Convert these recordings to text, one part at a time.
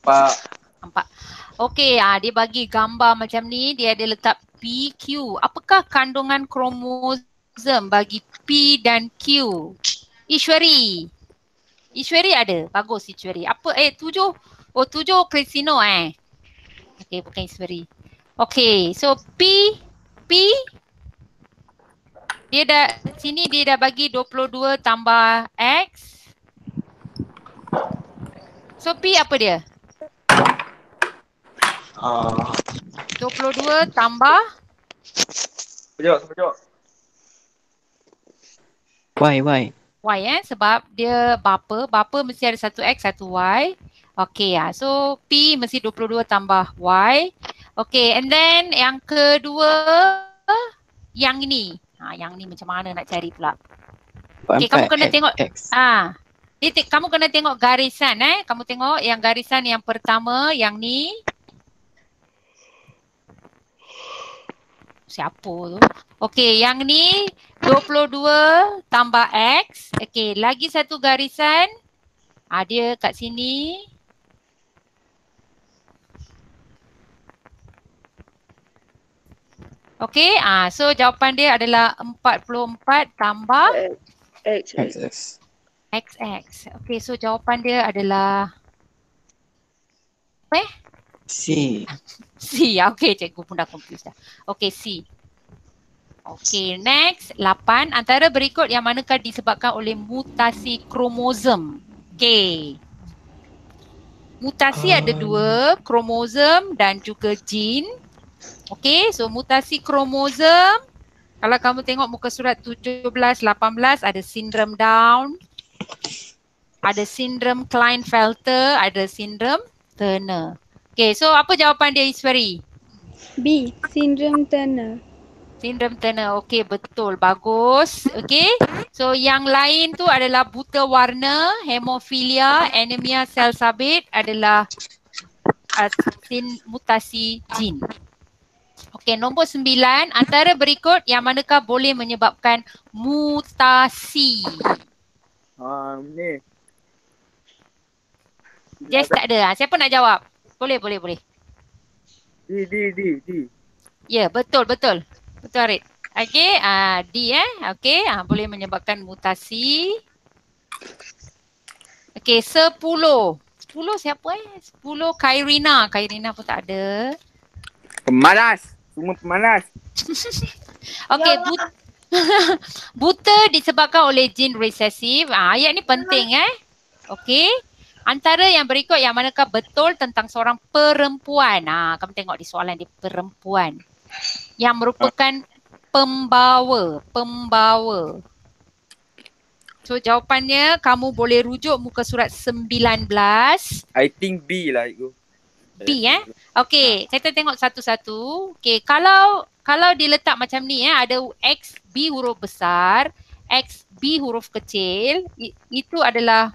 Nampak. Okey, dia bagi gambar macam ni, dia ada letak PQ. Apakah kandungan kromosom bagi P dan Q? Ishwari. Ishwari ada. Bagus Ishwari. Apa 7? Oh 7 Krisino Okey, bukan Ishwari. Okey, so P dia dah sini dia dah bagi 22 tambah X. So P apa dia? 22 tambah Sekejap. Y. Y sebab dia bapa mesti ada satu X, satu Y. Okey so P mesti 22 tambah Y. Okey, and then yang kedua yang ini. Yang ni macam mana nak cari pula? Okey, kamu kena tengok X. kamu kena tengok garisan Kamu tengok yang garisan yang pertama yang ni. Siapa tu? Okey, yang ni 22 tambah X. Okey, lagi satu garisan. Dia kat sini. Okey, so jawapan dia adalah 44 tambah XX. XX. Okey, so jawapan dia adalah C. C. Okey, cikgu pun dah confused dah. Okey, C. Okey, next 8. Antara berikut yang manakah disebabkan oleh mutasi kromosom? Okey. Mutasi ada 2, kromosom dan juga gene. Okey, so mutasi kromosom, kalau kamu tengok muka surat 17, 18 ada sindrom Down, ada sindrom Klinefelter, ada sindrom Turner. Okey, so apa jawapan dia Iswari? B. Sindrom Turner. Sindrom Turner. Okey, betul. Bagus. Okey. So yang lain tu adalah buta warna, hemofilia, anemia sel sabit adalah mutasi gene. Okey, nombor 9. Antara berikut yang manakah boleh menyebabkan mutasi? Ni. Jess tak ada. Siapa nak jawab? Boleh. D. Ya, betul. Betul Arid. Okey, D Okey, boleh menyebabkan mutasi. Okey, 10. 10 siapa 10 Khairina. Khairina pun tak ada. Semua pemanas. Okey, buta disebabkan oleh gene resesif. Ayat ni penting Okey. Antara yang berikut yang manakah betul tentang seorang perempuan? Kamu tengok di soalan dia perempuan. Yang merupakan pembawa. So jawapannya kamu boleh rujuk muka surat 19. I think B lah itu. B Okey, kita tengok satu-satu. Okey, kalau diletak macam ni ada X B huruf besar, X B huruf kecil, itu adalah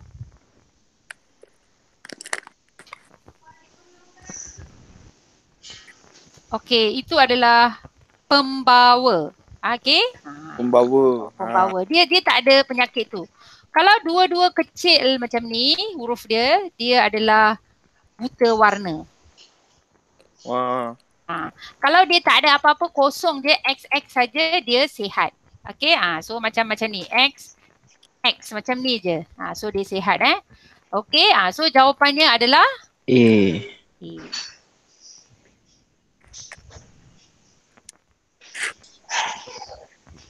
itu adalah pembawa. Okey? Pembawa. Dia tak ada penyakit tu. Kalau dua-dua kecil macam ni, huruf dia adalah buta warna. Kalau dia tak ada apa-apa kosong je, XX saja, dia sihat. Okey, so macam ni, X macam ni je. So dia sihat Okey, so jawapannya adalah A.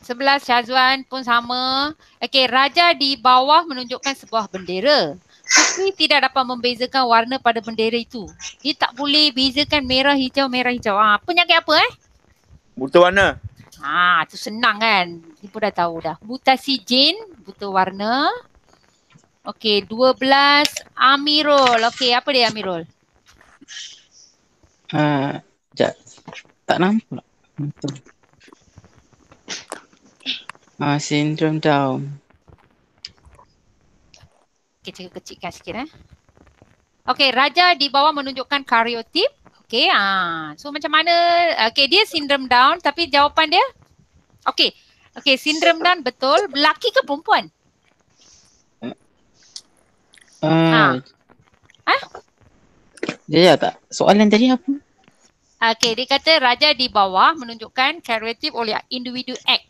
11 Syazwan pun sama. Okey, raja di bawah menunjukkan sebuah bendera. Sufi tidak dapat membezakan warna pada bendera itu. Dia tak boleh bezakan merah hijau. Penyakit apa Buta warna. Tu senang kan. Dia pun dah tahu dah. Mutasi gene, buta warna. Okey, 12 Amirul. Okey, apa dia Amirul? Sekejap. Tak nampak. Sindrom Down. Okay, cikgu kecilkan sikit Okey, raja di bawah menunjukkan karyotip. Okey, so macam mana? Okey, dia sindrom Down tapi jawapan dia? Okey, sindrom Down betul. Lelaki ke perempuan? Jaya tak? Soalan tadi apa? Okey, dia kata raja di bawah menunjukkan karyotip oleh individu X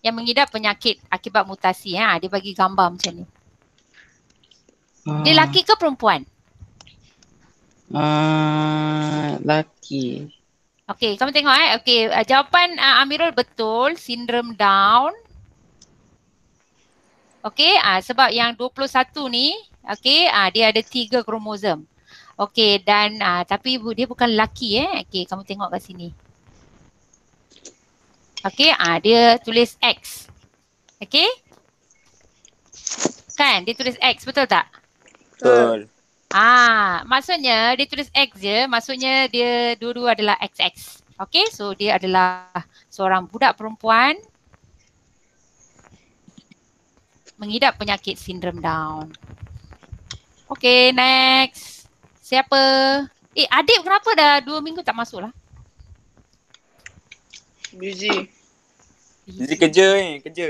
yang mengidap penyakit akibat mutasi. Dia bagi gambar macam ni. Dia laki ke perempuan? Laki. Okey, kamu tengok Okey, jawapan Amirul betul, sindrom Down. Okey, sebab yang 21 ni, okey, dia ada 3 kromosom. Okey, dan tapi dia bukan lelaki Okey, kamu tengok kat sini. Okey, dia tulis X. Okey? Kan, dia tulis X, betul tak? Betul. Maksudnya dia tulis X je, maksudnya dia dua-dua adalah XX. Okey, so dia adalah seorang budak perempuan mengidap penyakit sindrom Down. Okey, next. Siapa? Adik kenapa dah 2 minggu tak masuk lah? Busy. Jadi kerja kerja.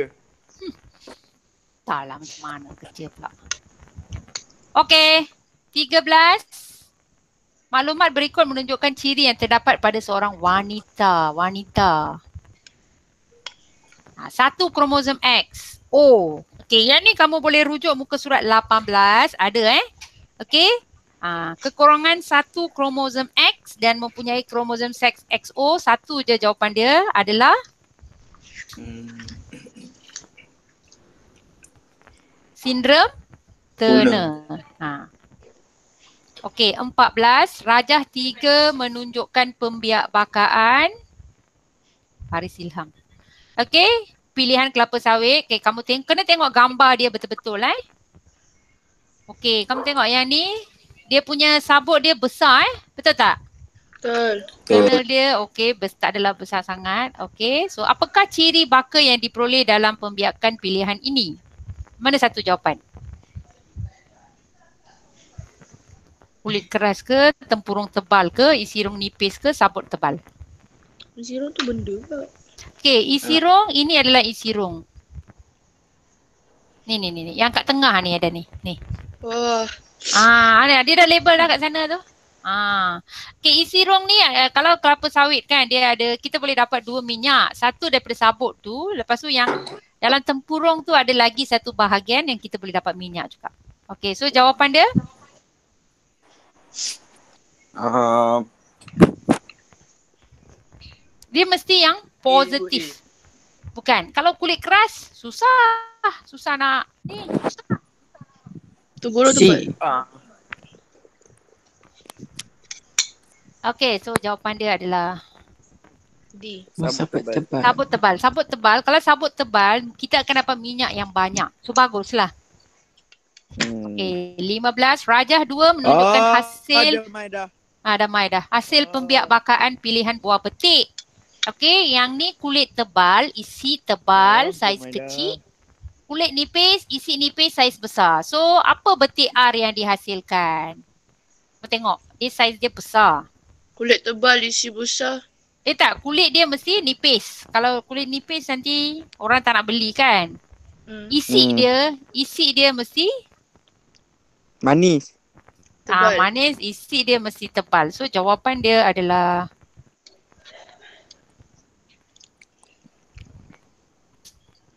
Tak lah macam mana kerja pula. Okey, 13. Maklumat berikut menunjukkan ciri yang terdapat pada seorang wanita. Satu kromosom X. Okey, yang ni kamu boleh rujuk muka surat 18. Ada Okey. Kekurangan satu kromosom X dan mempunyai kromosom seks XO. Satu je jawapan dia adalah sindrom Turner. Okey, 14. Rajah 3 menunjukkan pembiakbakaan Haris Ilham. Okey, pilihan kelapa sawit. Okey, kamu kena tengok gambar dia betul-betul Okey, kamu tengok yang ni. Dia punya sabut dia besar betul tak? Betul. Kernel dia tak adalah besar sangat. Okey, so apakah ciri baka yang diperoleh dalam pembiakan pilihan ini? Mana satu jawapan? Kulit keras ke, tempurung tebal ke, isi rong nipis ke, sabut tebal? Isi rong tu benda ke? Okey, isi rong ini adalah isi rong. Ni. Yang kat tengah ni ada ni. Ni. Wah. Dia dah label dah kat sana tu. Okey, isi rong ni kalau kelapa sawit kan dia ada, kita boleh dapat 2 minyak. Satu daripada sabut tu, lepas tu yang dalam tempurung tu ada lagi satu bahagian yang kita boleh dapat minyak juga. Okey, so jawapan dia? Dia mesti yang positif. Bukan. Kalau kulit keras, susah nak ni. Tu guru tu buat. Okey, so jawapan dia adalah D. Sabut tebal. Sabut tebal. Kalau sabut tebal, kita akan dapat minyak yang banyak. So baguslah. Okey, 15. Rajah 2 menunjukkan hasil. Damai dah. Hasil pembiakbakaan pilihan buah petik. Okey, yang ni kulit tebal, isi tebal, saiz kecil. Kulit nipis, isi nipis, saiz besar. So, apa betik R yang dihasilkan? Tengok, dia saiz dia besar. Kulit tebal, isi besar. Tak, kulit dia mesti nipis. Kalau kulit nipis nanti orang tak nak beli kan? Isi dia mesti manis. Manis, isi dia mesti tebal. So, jawapan dia adalah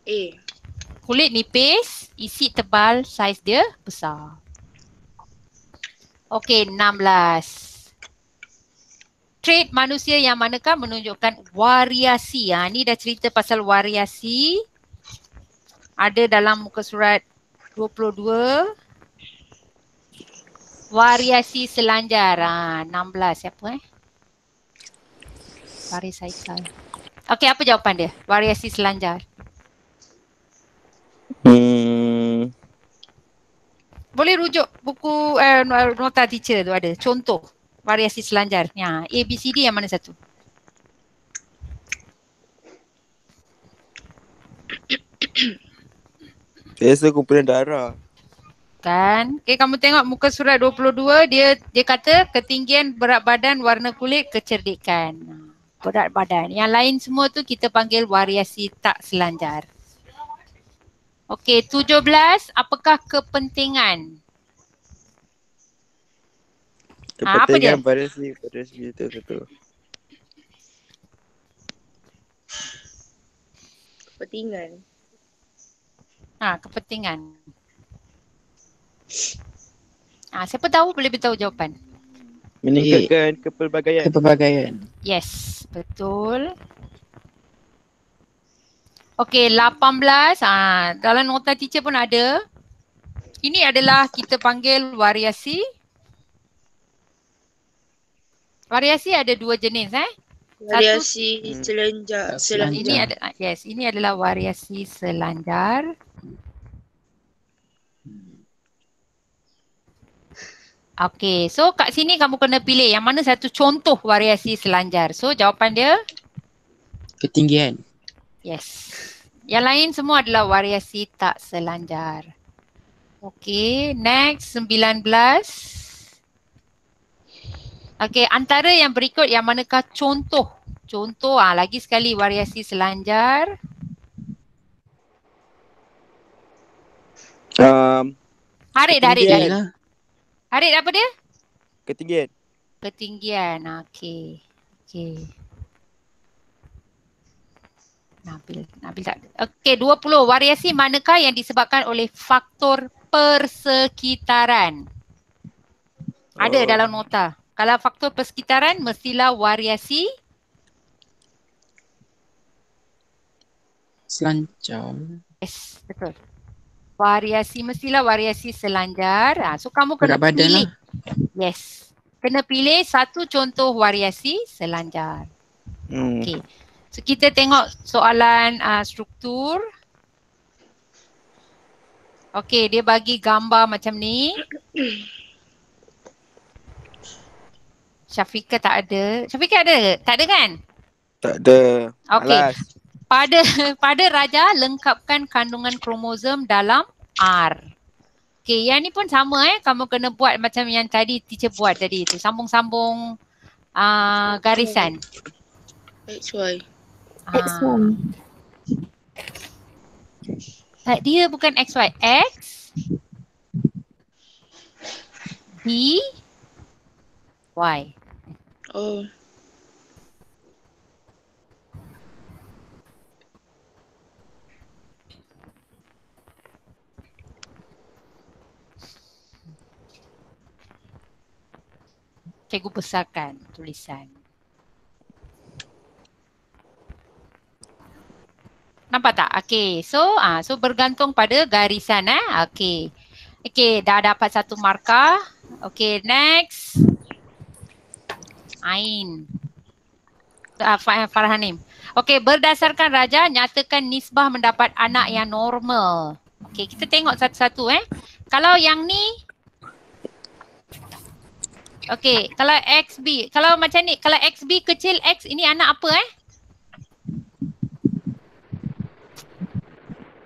A. kulit nipis, isi tebal, saiz dia besar. Okey, 16. Trait manusia yang manakah menunjukkan variasi. Ni dah cerita pasal variasi. Ada dalam muka surat 22. Variasi selanjar. 16 siapa Faris Haikal. Okey, apa jawapan dia? Variasi selanjar. Boleh rujuk buku nota teacher tu ada. Contoh variasi selanjar. A, B, C, D yang mana satu? Saya rasa kumpulan darah. Kan? Okay, kamu tengok muka surat 22, dia kata ketinggian, berat badan, warna kulit, kecerdikan. Berat badan. Yang lain semua tu kita panggil variasi tak selanjar. Okey, 17. Apakah kepentingan? apa dia? Kepentingan variasi itu satu. Kepentingan. Kepentingan. Siapa tahu boleh beritahu jawapan. Meningkatkan kepelbagaian. Kepelbagaian. Yes, betul. Okey, 18. Dalam nota teacher pun ada. Ini adalah kita panggil variasi. Variasi ada dua jenis Variasi selanjar. Selanjar. Ini adalah variasi selanjar. Okey, so kat sini kamu kena pilih yang mana satu contoh variasi selanjar. So jawapan dia Ketinggian. yes. Yang lain semua adalah variasi tak selanjar. Okey, next 19. Okey, antara yang berikut yang manakah contoh? Contoh lagi sekali variasi selanjar. Harid. Ketinggian. Lah. Harid apa dia? Ketinggian. Ketinggian. Okey. Nabil tak. Okey, 20. Variasi manakah yang disebabkan oleh faktor persekitaran? Ada dalam nota. Kalau faktor persekitaran mestilah variasi Selancar. yes, betul. Mestilah variasi selanjar. So kamu kena Berat badan pilih. lah. Yes. Kena pilih satu contoh variasi selanjar. Okey. So kita tengok soalan struktur. Okey, dia bagi gambar macam ni. Syafiqah tak ada. Syafiqah ada ke? Tak ada kan? Tak ada. Okey. Malas. Pada raja lengkapkan kandungan kromosom dalam R. Okey, yang ni pun sama kamu kena buat macam yang tadi teacher buat tadi tu. Sambung-sambung garisan. XY. Dia bukan XY. X B Y. Oh. Cikgu besarkan tulisan. Nampak tak? Okey. So bergantung pada garisan Okey. Okey, dah dapat satu markah. Okey, next. Ain. Farhanim. Okey, berdasarkan raja nyatakan nisbah mendapat anak yang normal. Okey, kita tengok satu-satu Kalau yang ni okey, kalau XB, kalau macam ni, kalau XB kecil X ini anak apa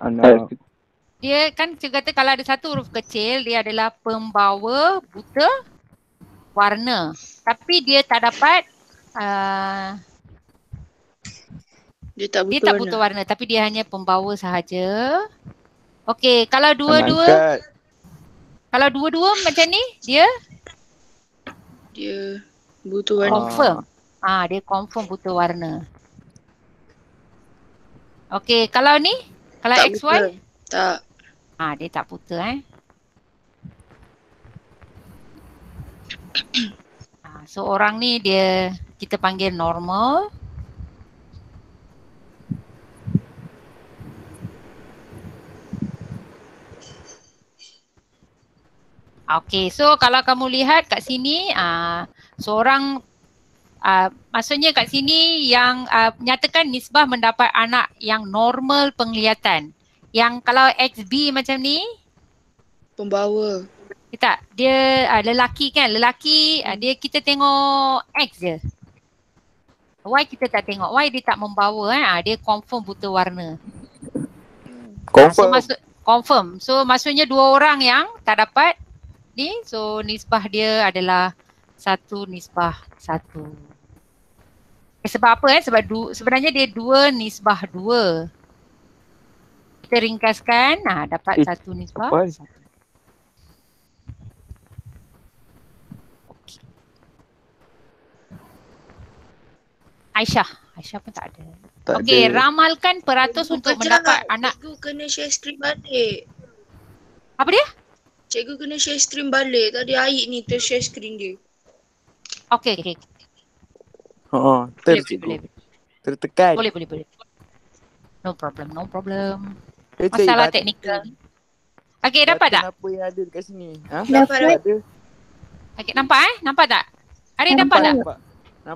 Anak. Dia kan cikgu kata kalau ada satu huruf kecil dia adalah pembawa buta warna. Tapi dia tak dapat Dia tak buta warna tapi dia hanya pembawa sahaja. Okey, kalau dua-dua macam ni dia buta warna. confirm. Dia confirm buta warna. Okey, kalau ni kalau Tak XY buta. Tak. dia tak buta So orang ni dia kita panggil normal. Okey, so kalau kamu lihat kat sini seorang maksudnya kat sini yang nyatakan nisbah mendapat anak yang normal penglihatan. Yang kalau XB macam ni Pembawa. tak, dia lelaki kan, dia kita tengok X je. Y kita tak tengok, Y dia tak membawa dia confirm buta warna. Confirm. Confirm. So maksudnya dua orang yang tak dapat ni, so nisbah dia adalah 1:1. Sebab apa sebab sebenarnya dia 2:2. Kita ringkaskan, dapat 1:1. Aisyah. Aisyah pun tak ada. Tak Okey, ada. ramalkan peratus untuk mendapat anak. Cikgu kena share screen balik. Apa dia? Cikgu kena share screen balik. Tadi Aik ni ter-share screen dia. Okey, okey. Oh, Boleh, cikgu. boleh. Tertekan. Boleh, boleh, boleh. No problem, no problem. Eh, Masalah cik, teknikal. Okey, dapat tak? Apa yang ada dekat sini? Ha? Dapat Tak ada. Okey, nampak Nampak tak? Ada dapat tak? Nampak,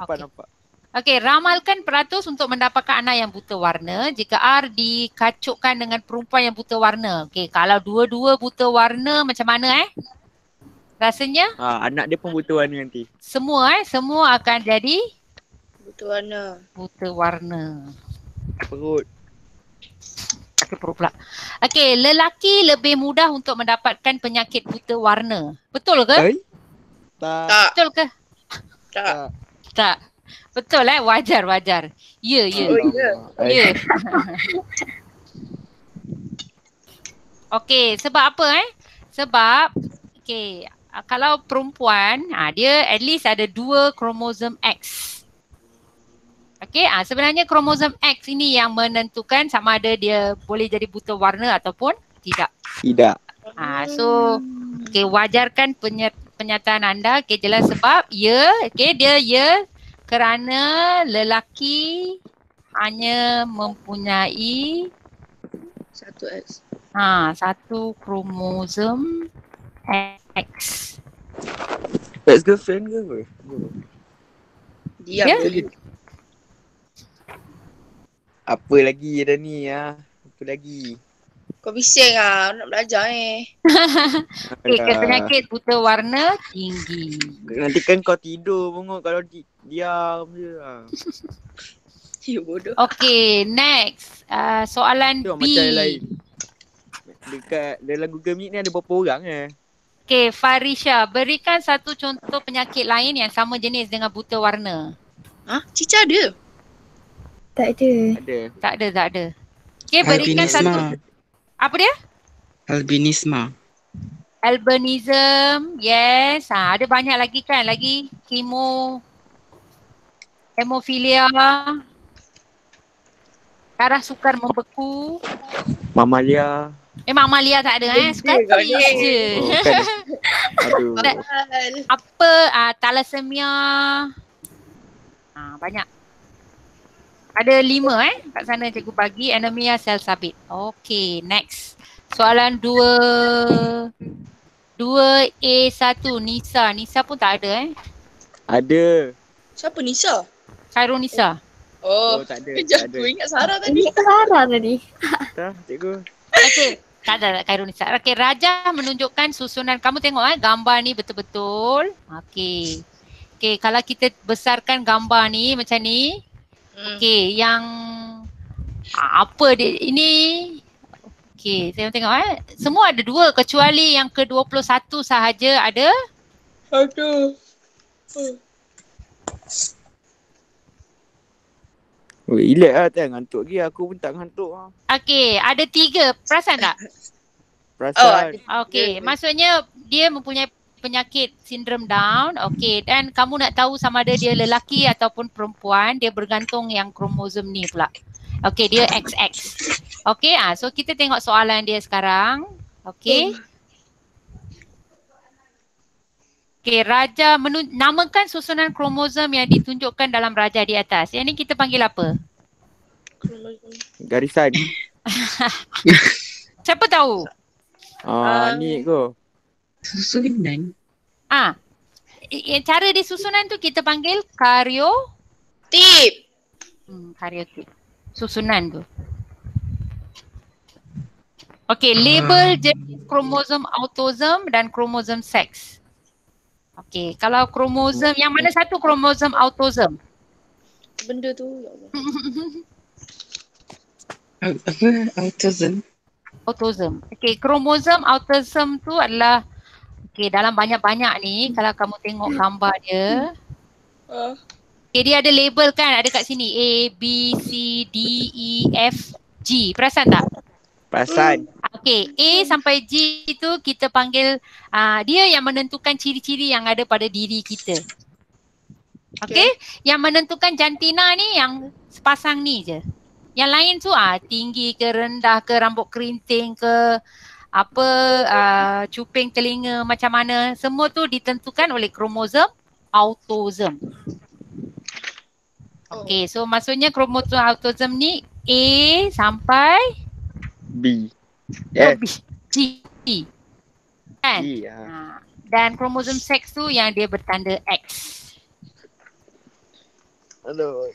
Okey. nampak. Okey, ramalkan peratus untuk mendapatkan anak yang buta warna jika R dikacukkan dengan perempuan yang buta warna. Okey, kalau dua-dua buta warna macam mana Rasanya Anak dia pun buta warna nanti. semua akan jadi Buta warna. buta warna. Perut. Okey, perut pula. Okey, lelaki lebih mudah untuk mendapatkan penyakit buta warna. Betul ke? Tak. Tak. Betul ke? Tak. Tak. Betul wajar. Ya. Oh, ya. Ya. Okey, sebab apa Sebab okey, kalau perempuan dia at least ada 2 kromosom X. Okey, sebenarnya kromosom X ini yang menentukan sama ada dia boleh jadi buta warna ataupun tidak. Tidak. So okey, wajarkan penyataan anda. Okey, jelas sebab dia kerana lelaki hanya mempunyai 1X. satu kromosom X. Ex-girlfriend ke apa? Diam Ya? dulu. Apa lagi dah ni Apa lagi? Kau bising nak belajar Okey, penyakit buta warna tinggi. Nanti kan kau tidur bengok kalau diam je Ya bodoh. Okey, next. Soalan Tengok B. macam yang lain. Dekat dalam Google Meet ni ada berapa orang Okey, Farisha, berikan satu contoh penyakit lain yang sama jenis dengan buta warna. Cica ada? Tak ada. Ada. Tak ada. Okey, berikan satu. Albinisma. Apa dia? Albinisma. Albinism, yes. Ada banyak lagi kan? Lagi hemofilia, darah sukar membeku. Mamalia. Mamalia tak ada sekali je. Kan. Aduh. Apa thalassemia. Banyak. Ada 5 kat sana cikgu bagi. Anemia sel sabit. Okey, next. Soalan 2. 2A1 Nisa. Nisa pun tak ada Ada. Siapa Nisa? Khairul Nisa. Oh, tak ada. kejap Tak ada. aku ingat Sarah tadi. Sarah tadi. Tak, cikgu. Okey. Tak ada Khairul Nisa. Okey, Raja menunjukkan susunan. Kamu tengok gambar ni betul-betul. Okey. Okey, kalau kita besarkan gambar ni macam ni. Okey, yang apa dia ini? Okey, saya tengok semua ada 2 kecuali yang ke-21 sahaja ada. Aduh. Relax lah, tak ngantuk lagi. Aku pun tak ngantuk Okey, ada 3. Perasan tak? Perasaan. Okey, maksudnya dia mempunyai penyakit sindrom Down. Okey, dan kamu nak tahu sama ada dia lelaki ataupun perempuan, dia bergantung yang kromosom ni pula. Okey, dia XX. Okey, so kita tengok soalan dia sekarang. Okey. Okey, Raja namakan susunan kromosom yang ditunjukkan dalam raja di atas. Yang ni kita panggil apa? Garisan. Siapa tahu? Ni ko. Susunan. Cara disusunan tu kita panggil Tip. karyotip. Susunan tu. Okey, label jenis kromosom autosom dan kromosom seks. Okey, kalau kromosom yang mana satu kromosom autosom? Benda tu ya Allah. Apa? Autism. Autosom. Okey, kromosom autosom tu adalah dalam banyak-banyak ni kalau kamu tengok gambar dia. Dia ada label kan, ada kat sini A, B, C, D, E, F, G. Perasan tak? Perasan. Okey, A sampai G tu kita panggil dia yang menentukan ciri-ciri yang ada pada diri kita. Okay. Yang menentukan jantina ni yang sepasang ni je. Yang lain tu tinggi ke, rendah ke, rambut kerinting ke, apa cuping telinga macam mana, semua tu ditentukan oleh kromosom autosom. Okay, so maksudnya kromosom autosom ni A sampai B. B. G. Kan? G, ya. Dan kromosom seks tu yang dia bertanda X. Aduh.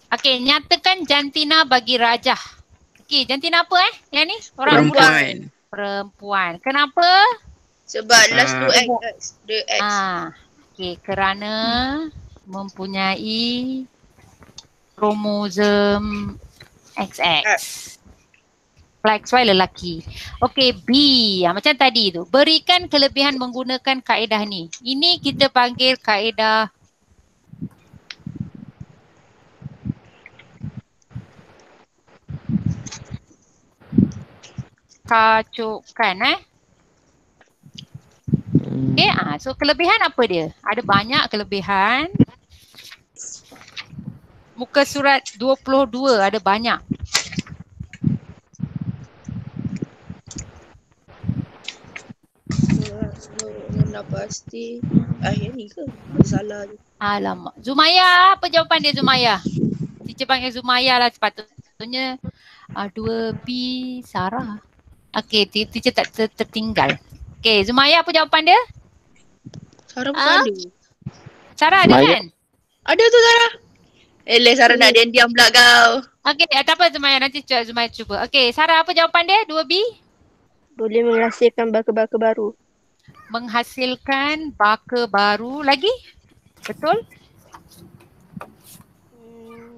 Okay, nyatakan jantina bagi rajah. Okay, jantina apa Yang ni? Orang muda. Perempuan. Perempuan. Kenapa? Sebab last tu X. The X. Okay, kerana mempunyai kromosom XX. XY lelaki. Okay, B. Macam tadi tu. Berikan kelebihan menggunakan kaedah ni. Ini kita panggil kaedah kacukan Okay, so kelebihan apa dia? Ada banyak kelebihan. Muka surat 22 ada banyak. Nak pasti. Yang ni ke? Salah je. Alamak. Zumaya, apa jawapan dia Zumaya? Teacher panggil Zumaya lah sepatutnya. 2B Sarah. Okay, teacher tak tertinggal. Okay, Zumaya apa jawapan dia? Sarah pun ada. Sarah ada kan? Ada tu Sarah. Sarah nak diam pula kau. Okay, tak apa Zumaya, nanti Zumaya cuba. Okay, Sarah apa jawapan dia? 2B? Boleh menghasilkan baka-baka baru. Menghasilkan baka baru lagi? Betul?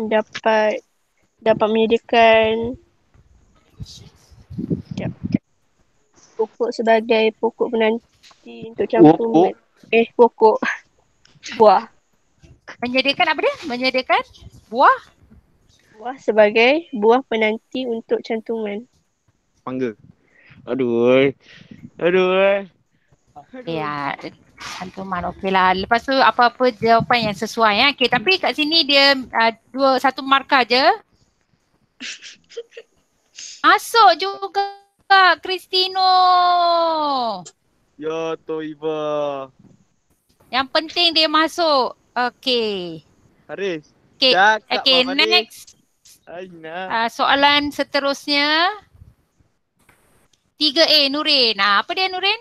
Dapat menyediakan pokok sebagai pokok penanti untuk cantuman. Pokok buah. Menyediakan apa dia? Menyediakan buah? Buah sebagai buah penanti untuk cantuman. Pangga. Aduh. Ya, cantuman okey lah. Lepas tu apa-apa jawapan yang sesuai Okay, tapi kat sini dia satu markah je. Masuk juga Kristino. Ya Toiba. Yang penting dia masuk. Okay. Haris. Okay, Cakap, okay Mama next. Aina. Soalan seterusnya. 3A Nurin. Apa dia Nurin?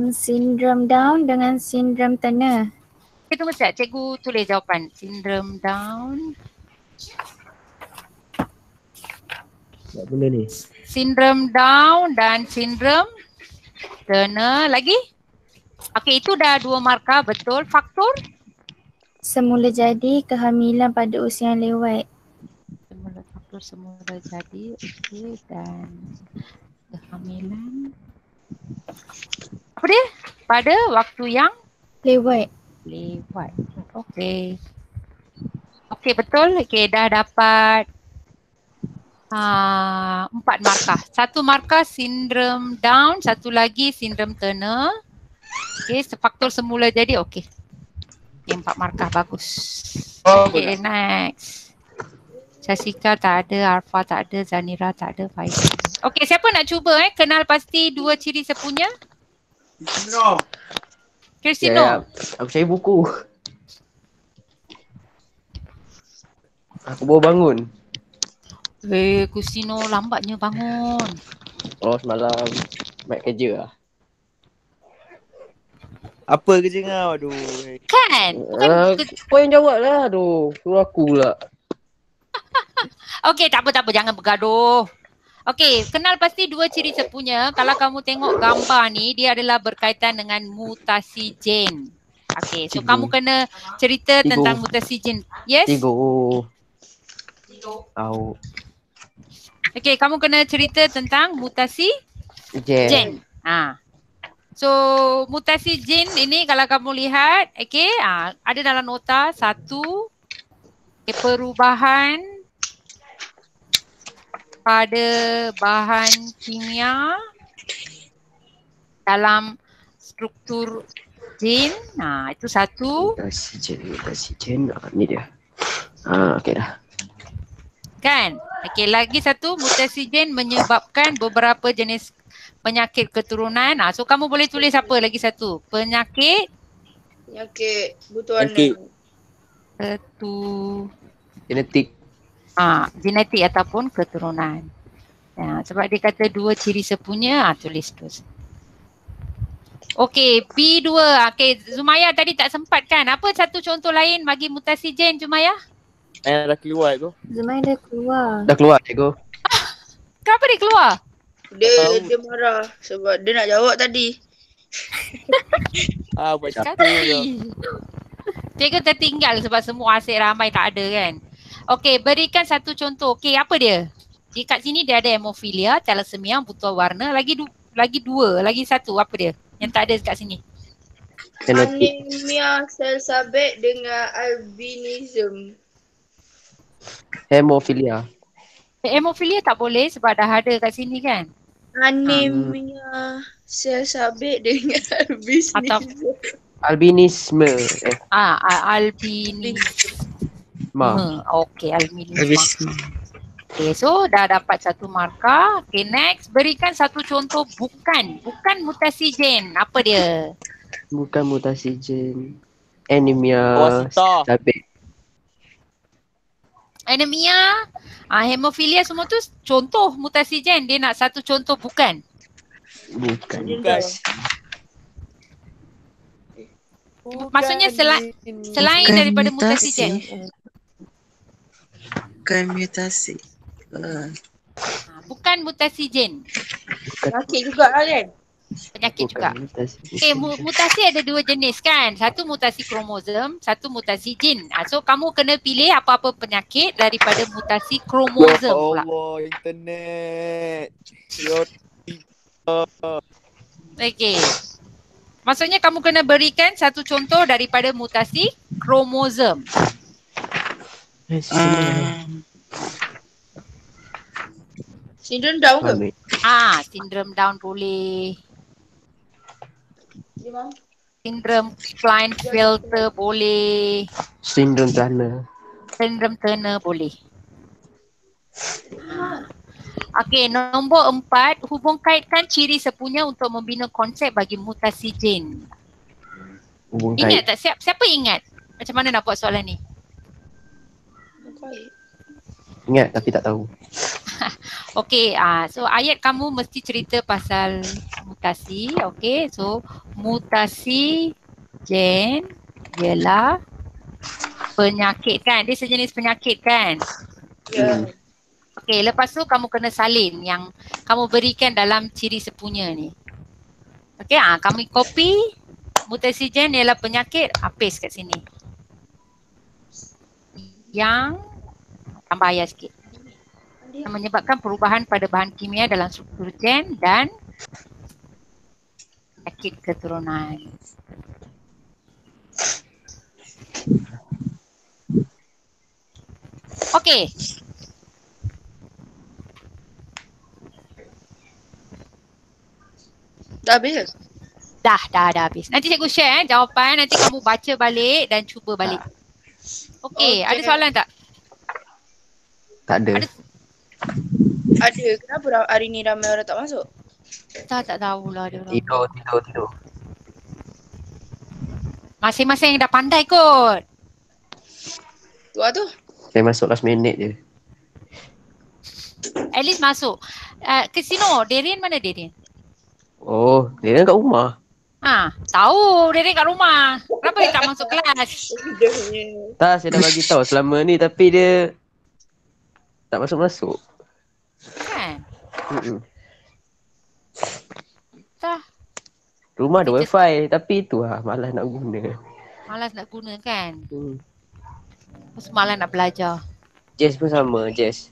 Sindrom Down dengan sindrom Turner. Okay, tunggu sekejap. Cikgu tulis jawapan. Sindrom Down. Apa benda ni? Sindrom Down dan sindrom Turner. Lagi? Okay, itu dah 2 markah. Betul. Faktor? Semula jadi kehamilan pada usia yang lewat. Faktor semula jadi. Okay, dan kehamilan. Apa dia? Pada waktu yang Lewat. Okay. Okay, betul. Okay, dah dapat 4 markah. 1 markah sindrom Down, 1 lagi sindrom Turner. Okay, faktor semula jadi okay. Okay, 4 markah, bagus. Okay, next. Sasika tak ada, Arfa tak ada, Zanira tak ada, Faizal. Okay, siapa nak cuba kenal pasti 2 ciri sepunya? Kristino. Ya, aku cari buku. Aku baru bangun. Kristino lambatnya bangun. Oh, semalam baik kerja lah. Apa kerja kau? Aduh. Kan? Bukan Kau yang jawab lah. Aduh, suruh aku pula. Okey, tak apa, jangan bergaduh. Okey, kenal pasti 2 ciri sepunya. Kalau kamu tengok gambar ni, dia adalah berkaitan dengan mutasi gen. Okey, so kamu kena cerita tentang mutasi gen. Yes? Tigo. Tahu. Okey, kamu kena cerita tentang mutasi gen. So, mutasi gen ini kalau kamu lihat, okey, ada dalam nota 1, perubahan pada bahan kimia dalam struktur Jane. Itu satu. Mutasigen. Ni dia. Okey dah. Kan? Okey, lagi satu, mutasigen menyebabkan beberapa jenis penyakit keturunan. So kamu boleh tulis apa lagi satu? Penyakit Penyakit. Genetik. Genetik ataupun keturunan. Sebab dia kata 2 ciri sepunya, tulis terus. Okey, P2. Okey, Zumaya tadi tak sempat kan? Apa satu contoh lain bagi mutasi gen, Zumaya? Dah keluar tu. Zumai dah keluar. Dah keluar, cikgu. Kenapa dia keluar? Dia marah sebab dia nak jawab tadi. Buat cerita je. Cikgu tertinggal sebab semua asyik ramai tak ada kan. Okey, berikan satu contoh. Okey, apa dia? Di kat sini dia ada hemofilia, thalassemia, buta warna, lagi satu, apa dia? Yang tak ada kat sini. Genetik. Anemia sel sabit dengan albinism. Hemofilia. Hemofilia tak boleh sebab dah ada kat sini kan. Anemia sel sabit dengan albinism. Albinisme. Albinisme. Okey, albinisme. Albinisme. Okey, so dah dapat satu markah. Okey, next. Berikan satu contoh bukan mutasi gen. Apa dia? Bukan mutasi gen. Anemia. Wasita. Sabit. Anemia, hemofilia semua tu contoh mutasi gen. Dia nak satu contoh bukan. Bukan. Maksudnya selain Bukan daripada mutasi gen. Bukan mutasi. Bukan mutasi gen. Penyakit juga kan? Penyakit juga. Mutasi. Okey, mutasi ada 2 jenis kan. Satu mutasi kromosom, satu mutasi gen. So kamu kena pilih apa-apa penyakit daripada mutasi Ya kromosom pula. Allah, internet. Okey. Maksudnya kamu kena berikan satu contoh daripada mutasi kromosom. Sindrom Down ke? Sindrom Down boleh. Sindrom Klinefelter boleh. Sindrom Turner. Sindrom Turner boleh. Okey, nombor 4, hubung kaitkan ciri sepunya untuk membina konsep bagi mutasi gen. Hubung Ingat kait. tak? Siapa ingat? Macam mana nak buat soalan ni? Ingat tapi tak tahu. Okey, so ayat kamu mesti cerita pasal mutasi. Okey, so mutasi gen ialah penyakit kan? Dia sejenis penyakit kan? Ya. Okey, lepas tu kamu kena salin yang kamu berikan dalam ciri sepunya ni. Okey, kami copy mutasi gen ialah penyakit, paste kat sini. Yang tambah ayat sikit. Yang menyebabkan perubahan pada bahan kimia dalam struktur gen dan penyakit keturunan. Okey. Dah habis? Dah habis. Nanti cikgu share jawapan, nanti kamu baca balik dan cuba balik. Okey, ada soalan tak? Tak ada. Ada. Kenapa hari ni ramai orang tak masuk? Tak tahulah dia orang. Tidur. Masing-masing dah pandai kot. Tu tu. Saya masuk last minute je. At least masuk. Casino, Darian mana Darian? Oh, dia kat rumah. Tahu Darian kat rumah. Kenapa dia tak masuk kelas? Tak, saya dah bagi tahu selama ni tapi dia tak masuk-masuk. Kan? Tak. Rumah ada wifi tapi tu malas nak guna. Malas nak guna kan? Terus malas nak belajar. Jess pun sama, Jess.